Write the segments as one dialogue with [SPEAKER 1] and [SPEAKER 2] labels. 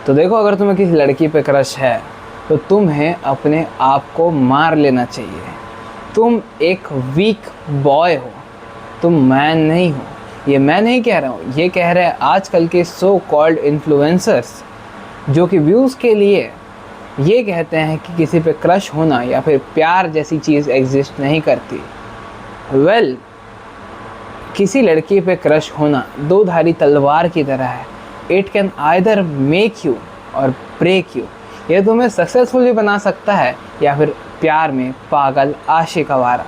[SPEAKER 1] तो देखो, अगर तुम्हें किसी लड़की पे क्रश है तो तुम्हें अपने आप को मार लेना चाहिए। तुम एक वीक बॉय हो, तुम मैन नहीं हो। ये मैं नहीं कह रहा हूँ, ये कह रहे हैं आजकल के सो कॉल्ड इन्फ्लुएंसर्स, जो कि व्यूज़ के लिए ये कहते हैं कि किसी पे क्रश होना या फिर प्यार जैसी चीज़ एग्जिस्ट नहीं करती। वेल, किसी लड़की पे क्रश होना दो धारी तलवार की तरह है। It can either make you और ब्रेक यू। ये तुम्हें सक्सेसफुल भी बना सकता है या फिर प्यार में पागल आशिक आवारा।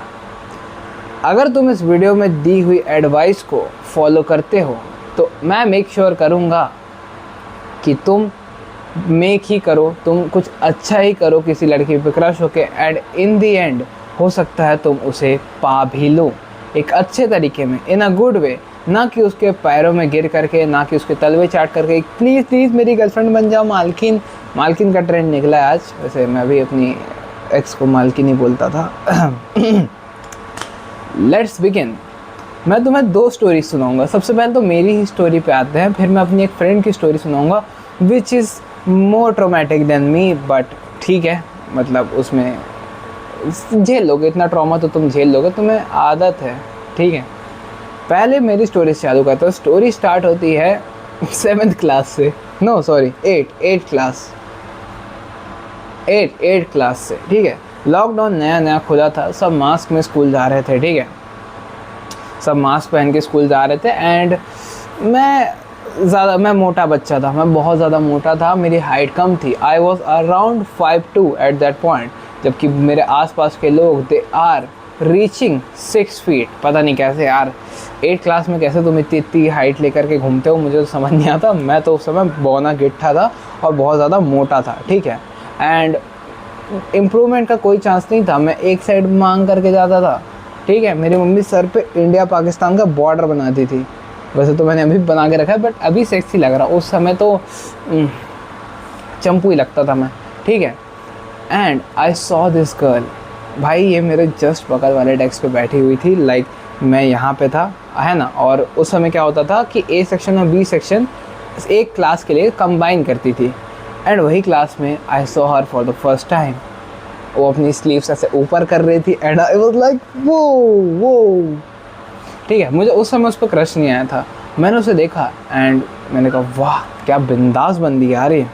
[SPEAKER 1] अगर तुम इस वीडियो में दी हुई एडवाइस को फॉलो करते हो तो मैं मेक श्योर करूँगा कि तुम मेक ही करो, तुम कुछ अच्छा ही करो किसी लड़की पे क्रश होके, एंड इन दी एंड हो सकता है तुम उसे पा भी लो एक अच्छे तरीके में, इन अ गुड वे। ना कि उसके पैरों में गिर करके, ना कि उसके तलवे चाट करके। प्लीज़ प्लीज़ मेरी गर्लफ्रेंड बन जाओ मालकिन। मालकिन का ट्रेंड निकला है आज। वैसे मैं भी अपनी एक्स को मालकिन ही बोलता था। Let's begin. मैं तुम्हें दो स्टोरी सुनाऊंगा। सबसे पहले तो मेरी ही स्टोरी पे आते हैं, फिर मैं अपनी एक फ्रेंड की स्टोरी सुनाऊंगा which is more traumatic than me, but ठीक है, मतलब उसमें झेल लोगे, इतना ट्रॉमा तो तुम झेल लोगे, तुम्हें आदत है, ठीक है। पहले मेरी स्टोरी से चालू करता हूँ। स्टोरी स्टार्ट होती है 7th क्लास से, नो सॉरी 8 क्लास से, ठीक है। लॉकडाउन नया नया खुला था, सब मास्क में स्कूल जा रहे थे, ठीक है, सब मास्क पहन के स्कूल जा रहे थे। एंड मैं मोटा बच्चा था, मैं बहुत ज़्यादा मोटा था, मेरी हाइट कम थी। I was around 5'2" at that point, जबकि मेरे आसपास के लोग दे आर रीचिंग 6 फीट। पता नहीं कैसे यार, 8 क्लास में कैसे तुम इतनी हाइट लेकर के घूमते हो, मुझे तो समझ नहीं आता। मैं तो उस समय बौना गिट्ठा था और बहुत ज़्यादा मोटा था, ठीक है। एंड इम्प्रूवमेंट का कोई चांस नहीं था, मैं एक साइड मांग करके जाता था, ठीक है। मेरी मम्मी सर पे इंडिया पाकिस्तान का बॉर्डर बनाती थी। वैसे तो मैंने अभी बना के रखा है, बट अभी सेक्सी लग रहा, उस समय तो चंपू ही लगता था मैं, ठीक है। And I saw this girl, भाई ये मेरे जस्ट बगल वाले डेस्क पे बैठी हुई थी। लाइक मैं यहाँ पे था, है ना। और उस समय क्या होता था कि ए सेक्शन और बी सेक्शन एक क्लास के लिए कंबाइन करती थी। एंड वही क्लास में I saw her for the first time. वो अपनी स्लीव्स ऐसे ऊपर कर रही थी एंड आई वाज लाइक वो, ठीक है। मुझे उस समय उस पर क्रश नहीं आया था। मैंने उसे देखा एंड मैंने कहा वाह क्या बिंदास बंदी यार, ये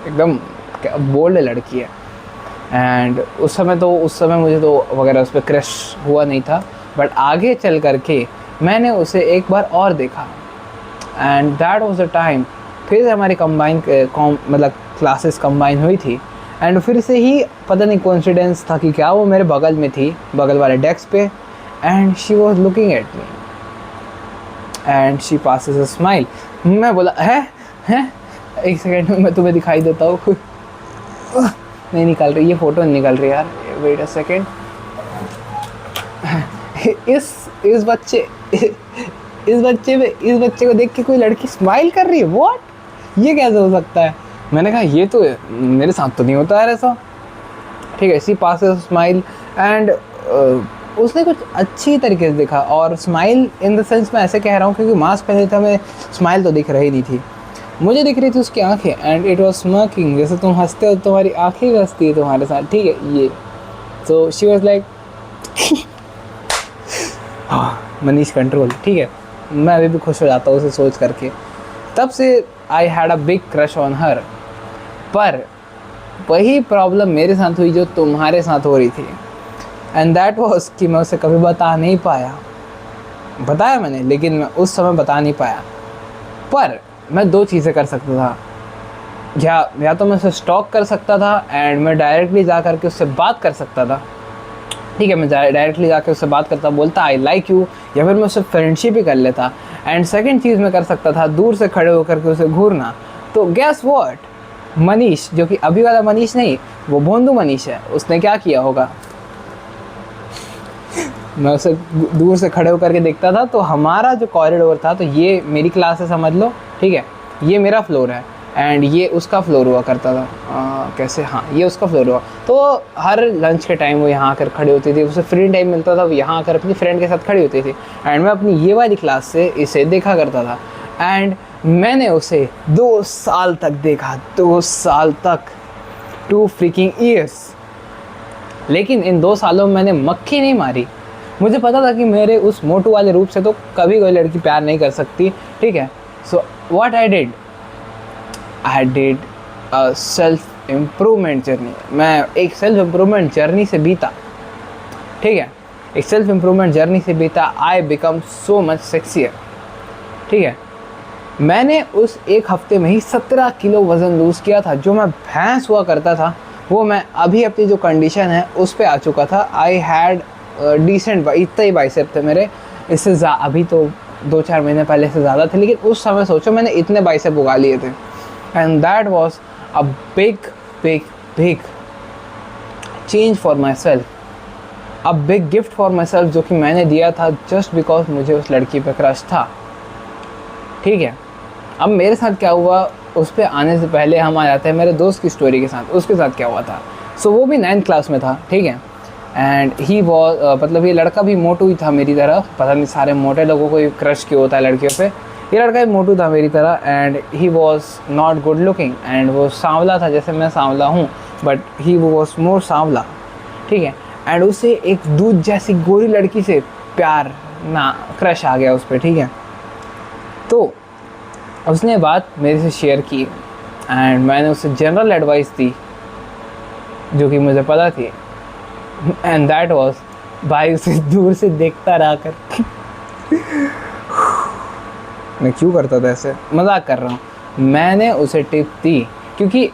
[SPEAKER 1] एकदम क्या बोल्ड लड़की है। एंड उस समय मुझे तो वगैरह उस पर क्रश हुआ नहीं था, बट आगे चल करके मैंने उसे एक बार और देखा and that was the time. फिर हमारी मतलब क्लासेस कंबाइन हुई थी एंड फिर से ही पता नहीं कोइंसिडेंस था कि क्या, वो मेरे बगल में थी, बगल वाले डेस्क पे। And she was looking at me and she passes a smile. मैं बोला है एक सेकेंड में मैं तुम्हें दिखाई देता हूँ। नहीं निकल रही, ये फ़ोटो नहीं निकल रही यार, वेट अ सेकेंड। इस बच्चे को देख के कोई लड़की स्माइल कर रही है, व्हाट, ये कैसे हो सकता है। मैंने कहा ये तो मेरे साथ तो नहीं होता है ऐसा, ठीक है। सी पासेस स्माइल एंड उसने कुछ अच्छी तरीके से देखा, और स्माइल इन द सेंस मैं ऐसे कह रहा हूँ क्योंकि मास्क पहने था, मैं स्माइल तो दिख रही नहीं थी, मुझे दिख रही थी उसकी आंखें। एंड इट वाज स्मर्किंग, जैसे तुम हंसते हो तुम्हारी आंखें भी हंसती है तुम्हारे साथ, ठीक है ये। तो she was like Manish control, ठीक है। मैं अभी भी खुश हो जाता हूँ उसे सोच करके। तब से I had a big crush on her. पर वही प्रॉब्लम मेरे साथ हुई जो तुम्हारे साथ हो रही थी, एंड दैट वाज कि मैं उसे कभी बता नहीं पाया। बताया मैंने, लेकिन मैं उस समय बता नहीं पाया। पर मैं दो चीज़ें कर सकता था, या तो मैं उसे स्टॉक कर सकता था एंड मैं डायरेक्टली जा करके उससे बात कर सकता था, ठीक है। मैं डायरेक्टली जाकर उससे बात करता, बोलता आई लाइक यू, या फिर मैं उससे फ्रेंडशिप ही कर लेता। एंड सेकंड चीज़ मैं कर सकता था दूर से खड़े होकर के उसे घूरना। तो गैस व्हाट, मनीष, जो कि अभी वाला मनीष नहीं, वो भोंदू मनीष है, उसने क्या किया होगा। मैं उसे दूर से खड़े होकर के देखता था, तो हमारा जो कॉरिडोर था, तो ये मेरी क्लास है समझ लो, ठीक है, ये मेरा फ्लोर है एंड ये उसका फ्लोर हुआ करता था। कैसे, हाँ ये उसका फ्लोर हुआ। तो हर लंच के टाइम वो यहाँ आकर खड़ी होती थी, उसे फ्री टाइम मिलता था, वो यहाँ आकर अपनी फ्रेंड के साथ खड़ी होती थी एंड मैं अपनी ये वाली क्लास से इसे देखा करता था। एंड मैंने उसे 2 साल तक देखा, 2 साल तक, 2 फ्रीकिंग ईयर्स। लेकिन इन 2 सालों में मैंने मक्खी नहीं मारी। मुझे पता था कि मेरे उस मोटू वाले रूप से तो कभी कोई लड़की प्यार नहीं कर सकती, ठीक है। So what I did a self improvement journey. मैं एक सेल्फ इम्प्रूवमेंट जर्नी से बीता, ठीक है, एक सेल्फ इम्प्रूवमेंट जर्नी से बीता। I become so much sexier, ठीक है। मैंने उस एक हफ्ते में ही 17 किलो वज़न लूज़ किया था। जो मैं भैंस हुआ करता था वो मैं अभी अपनी जो कंडीशन है उस पे आ चुका था। आई हैड डिसेंट, इतने ही बाइसेप थे मेरे। इससे अभी तो 2-4 महीने पहले से ज़्यादा थे, लेकिन उस समय सोचो मैंने इतने बाइसेप उगा लिए थे। And that was a big big big change for my self, a big gift for my self, जो कि मैंने दिया था जस्ट बिकॉज मुझे उस लड़की पे क्रश था, ठीक है। अब मेरे साथ क्या हुआ उस पर आने से पहले हम आ जाते हैं मेरे दोस्त की स्टोरी के साथ। उसके साथ क्या हुआ था, सो वो भी 9th क्लास में था, ठीक है। एंड ही वॉज मतलब ये लड़का भी मोटू ही था मेरी तरह। पता नहीं सारे मोटे लोगों को क्रश क्यों होता है लड़कियों पे, ये लड़का भी मोटू था मेरी तरह। And he was not good looking, and वो सांवला था जैसे मैं सांवला हूँ, बट ही वॉज मोर सांवला, ठीक है। एंड उसे एक दूध जैसी गोरी लड़की से प्यार ना क्रश आ गया उस पर, ठीक है। तो उसने बात मेरे से शेयर की एंड मैंने उसे जनरल एडवाइस दी जो कि मुझे पता थी। एंड दैट वाज, भाई उसे दूर से देखता रहा कर। मैं क्यों करता था ऐसे, मजाक कर रहा हूँ। मैंने उसे टिप दी क्योंकि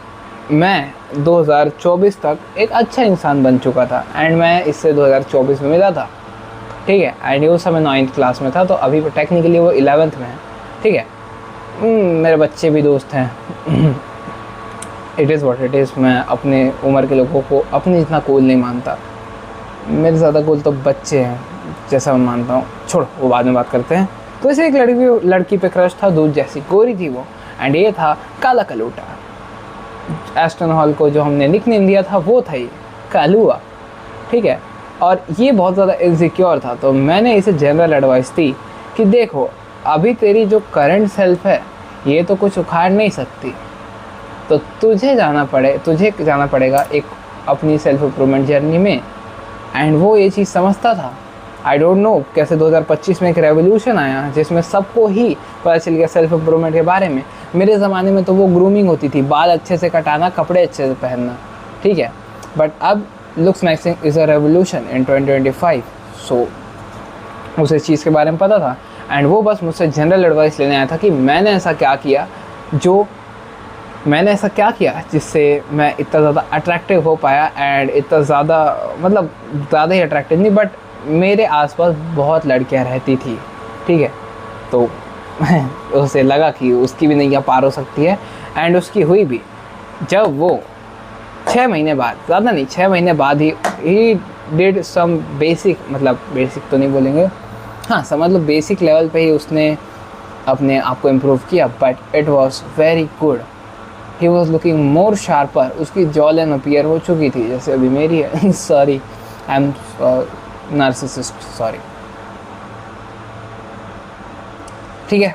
[SPEAKER 1] मैं 2024 तक एक अच्छा इंसान बन चुका था एंड मैं इससे 2024 में मिला था, ठीक है। एंड उस समय 9th क्लास में था, तो अभी टेक्निकली वो 11th में है, ठीक है। मेरे बच्चे भी दोस्त हैं। It is what it is. मैं अपने उम्र के लोगों को अपने जितना कूल नहीं मानता। मेरे ज़्यादा कूल तो बच्चे हैं जैसा मैं मानता हूँ। छोड़, वो बाद में बात करते हैं। तो इसे एक लड़की पे क्रश था, दूध जैसी गोरी थी वो, एंड ये था काला कलूटा। एस्टन हॉल को जो हमने निकनेम दिया था वो था ये कालुआ, ठीक है। और ये बहुत ज़्यादा इनसिक्योर था, तो मैंने इसे जनरल एडवाइस दी कि देखो अभी तेरी जो करंट सेल्फ है ये तो कुछ उखाड़ नहीं सकती, तो तुझे जाना पड़ेगा एक अपनी सेल्फ इम्प्रूवमेंट जर्नी में। एंड वो ये चीज़ समझता था। आई डोंट नो कैसे 2025 में एक रेवोल्यूशन आया जिसमें सबको ही पता चल गया सेल्फ इम्प्रूवमेंट के बारे में। मेरे ज़माने में तो वो ग्रूमिंग होती थी, बाल अच्छे से कटाना, कपड़े अच्छे से पहनना, ठीक है। बट अब looks maxing is a revolution in 2025। सो उसे इस चीज़ के बारे में पता था एंड वो बस मुझसे जनरल एडवाइस लेने आया था कि मैंने ऐसा क्या किया जिससे मैं इतना ज़्यादा अट्रैक्टिव हो पाया। एंड इतना ज़्यादा मतलब ज़्यादा ही अट्रैक्टिव नहीं, बट मेरे आसपास बहुत लड़कियां रहती थी, ठीक है। तो उसे लगा कि उसकी भी नैया पार हो सकती है एंड उसकी हुई भी। जब वो 6 महीने बाद, ज़्यादा नहीं 6 महीने बाद ही डिड सम बेसिक, मतलब बेसिक तो नहीं बोलेंगे, हाँ समझ लो बेसिक लेवल पे ही उसने अपने आप को इम्प्रूव किया, but it was very good. He was looking more sharper. उसकी जॉ लाइन अपीयर हो चुकी थी जैसे अभी मेरी है। Sorry, I am narcissist, sorry, ठीक है।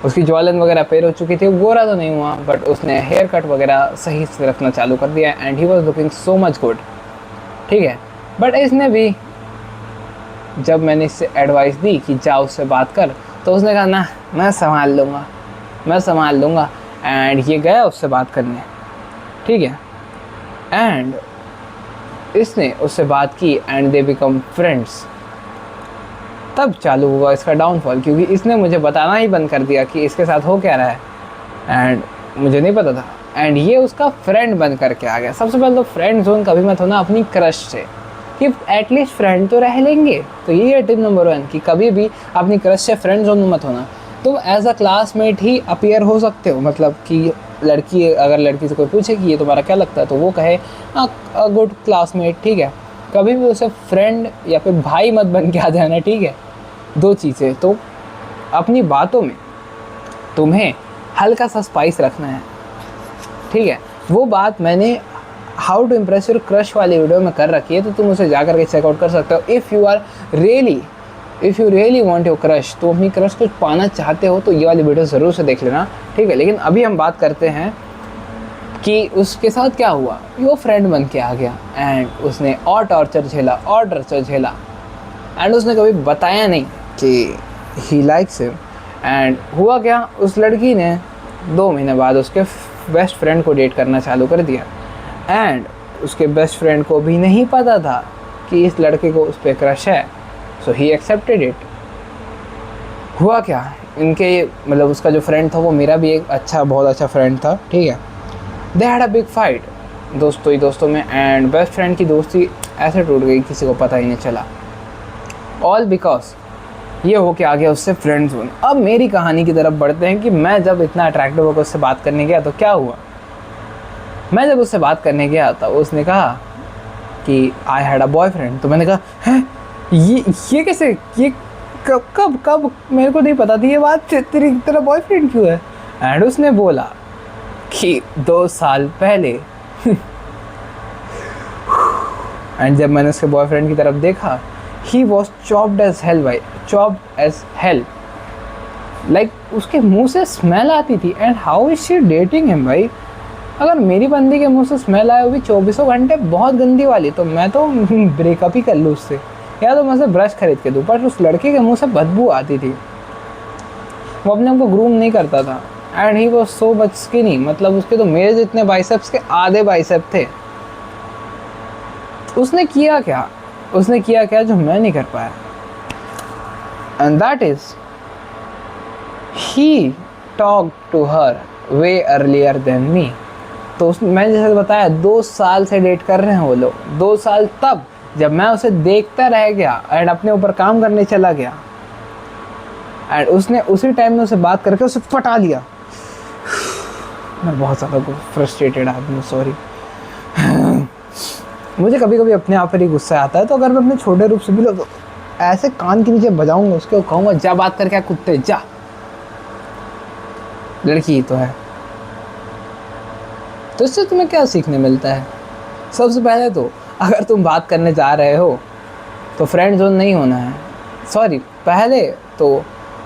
[SPEAKER 1] उसकी जॉ लाइन वगैरह अपीयर हो चुकी थी। गोरा तो नहीं हुआ, बट उसने हेयर कट वगैरह सही से रखना चालू कर दिया and he was looking so much good, ठीक है। बट इसने भी, जब मैंने इससे एडवाइस दी कि जाओ उससे बात कर, तो उसने कहा ना मैं संभाल लूँगा एंड ये गया उससे बात करने, ठीक है। एंड इसने उससे बात की एंड दे बिकम फ्रेंड्स। तब चालू हुआ इसका डाउनफॉल, क्योंकि इसने मुझे बताना ही बंद कर दिया कि इसके साथ हो क्या रहा है एंड मुझे नहीं पता था। एंड ये उसका फ्रेंड बन करके आ गया। सबसे पहले तो फ्रेंड जोन कभी मत होना अपनी क्रश से, कि एटलीस्ट फ्रेंड तो रह लेंगे। तो ये है टिप नंबर 1 कि कभी भी अपनी क्रश से फ्रेंड जोन में मत होना। तुम एज अ क्लासमेट ही अपीयर हो सकते हो, मतलब कि अगर लड़की से कोई पूछे कि ये तुम्हारा क्या लगता है तो वो कहे अ गुड क्लासमेट, ठीक है। कभी भी उसे फ्रेंड या फिर भाई मत बन के आ जाना, ठीक है। 2 चीज़ें तो अपनी बातों में तुम्हें हल्का सा स्पाइस रखना है, ठीक है। वो बात मैंने how to impress your crush वाली वीडियो में कर रखी है, तो तुम उसे जा करके चेकआउट कर सकते हो। If you are really if you really want your crush, तो अपनी क्रश को पाना चाहते हो तो ये वाली वीडियो ज़रूर से देख लेना, ठीक है। लेकिन अभी हम बात करते हैं कि उसके साथ क्या हुआ। वो फ्रेंड बन के आ गया एंड उसने और टॉर्चर झेला एंड उसने कभी बताया नहीं कि ही लाइक्स हिम। एंड हुआ क्या, उस लड़की ने 2 महीने बाद उसके बेस्ट फ्रेंड को डेट करना चालू कर दिया एंड उसके बेस्ट फ्रेंड को भी नहीं पता था कि इस लड़के को उस पर क्रश है, सो ही एक्सेप्टेड इट। हुआ क्या, इनके मतलब उसका जो फ्रेंड था वो मेरा भी एक बहुत अच्छा फ्रेंड था, ठीक है। They had a big fight, दोस्तों में, एंड बेस्ट फ्रेंड की दोस्ती ऐसे टूट गई किसी को पता ही नहीं चला, ऑल बिकॉज ये हो के आ गया उससे फ्रेंड जोन। अब मेरी कहानी की तरफ बढ़ते हैं कि मैं जब इतना अट्रैक्टिव होकर उससे बात करने गया तो क्या हुआ। मैं जब उससे बात करने गया तो उसने कहा कि आई हैड अ बॉयफ्रेंड। तो मैंने कहा हैं, ये कैसे, ये कब मेरे को नहीं पता थी ये बात, तेरा बॉयफ्रेंड क्यों है। एंड उसने बोला कि 2 साल पहले एंड जब मैंने उसके बॉयफ्रेंड की तरफ देखा, he was chopped as hell भाई, चॉप्ड एज हेल, लाइक उसके मुंह से स्मेल आती थी। And how is she dating him भाई। अगर मेरी बंदी के मुंह से स्मेल आए, वो भी 24 घंटे, बहुत गंदी वाली, तो मैं तो ब्रेकअप ही कर लूँ उससे, या तो मैं उसे ब्रश खरीद के दूँ। पर उस लड़के के मुंह से बदबू आती थी, वो अपने आप को ग्रूम नहीं करता था and he was so much skinny, मतलब उसके तो मेरे जितने बाइसेप्स के आधे बाइसेप थे। उसने किया क्या जो मैं नहीं कर पाया, and that is he talk to her way earlier than me. तो मैंने जैसे बताया 2 साल से डेट कर रहे हैं वो लोग, 2 साल तब जब मैं उसे देखता रह गया एंड अपने ऊपर काम करने चला गया एंड उसने उसी टाइम में उसे बात करके उसे पटा लिया। मैं बहुत ज़्यादा फ्रस्ट्रेटेड आदमी, सॉरी। मुझे कभी कभी अपने आप पर ही गुस्सा आता है, तो अगर मैं अपने छोटे रूप से भी तो ऐसे कान के नीचे बजाऊंगा, उसको कहूँगा जा बात करके कुत्ते जा, लड़की ही तो है। तो इससे तुम्हें क्या सीखने मिलता है। सबसे पहले तो अगर तुम बात करने जा रहे हो तो फ्रेंड जोन नहीं होना है, सॉरी।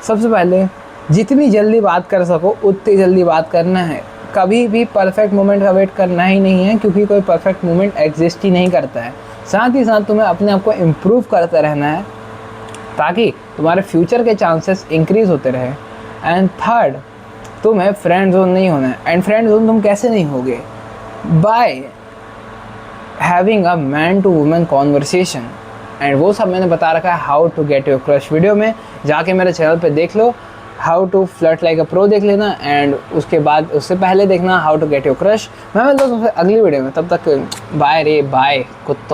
[SPEAKER 1] सबसे पहले जितनी जल्दी बात कर सको उतनी जल्दी बात करना है। कभी भी परफेक्ट मोमेंट का वेट करना ही नहीं है, क्योंकि कोई परफेक्ट मोमेंट एग्जिस्ट ही नहीं करता है। साथ ही साथ तुम्हें अपने आप को इम्प्रूव करते रहना है ताकि तुम्हारे फ्यूचर के चांसेस इंक्रीज़ होते रहे। एंड थर्ड, तुम्हें फ्रेंड जोन नहीं होना है। एंड फ्रेंड जोन तुम कैसे नहीं होगे, by having a man to women conversation. And वो सब मैंने बता रखा है how to get your crush video में, जाके मेरे चैनल पे देख लो। How to flirt like a pro देख लेना एंड उसके बाद उससे पहले देखना how to get your crush. मैं मिलता हूँ तुमसे अगली वीडियो में, तब तक बाय रे बाय कुत्तों।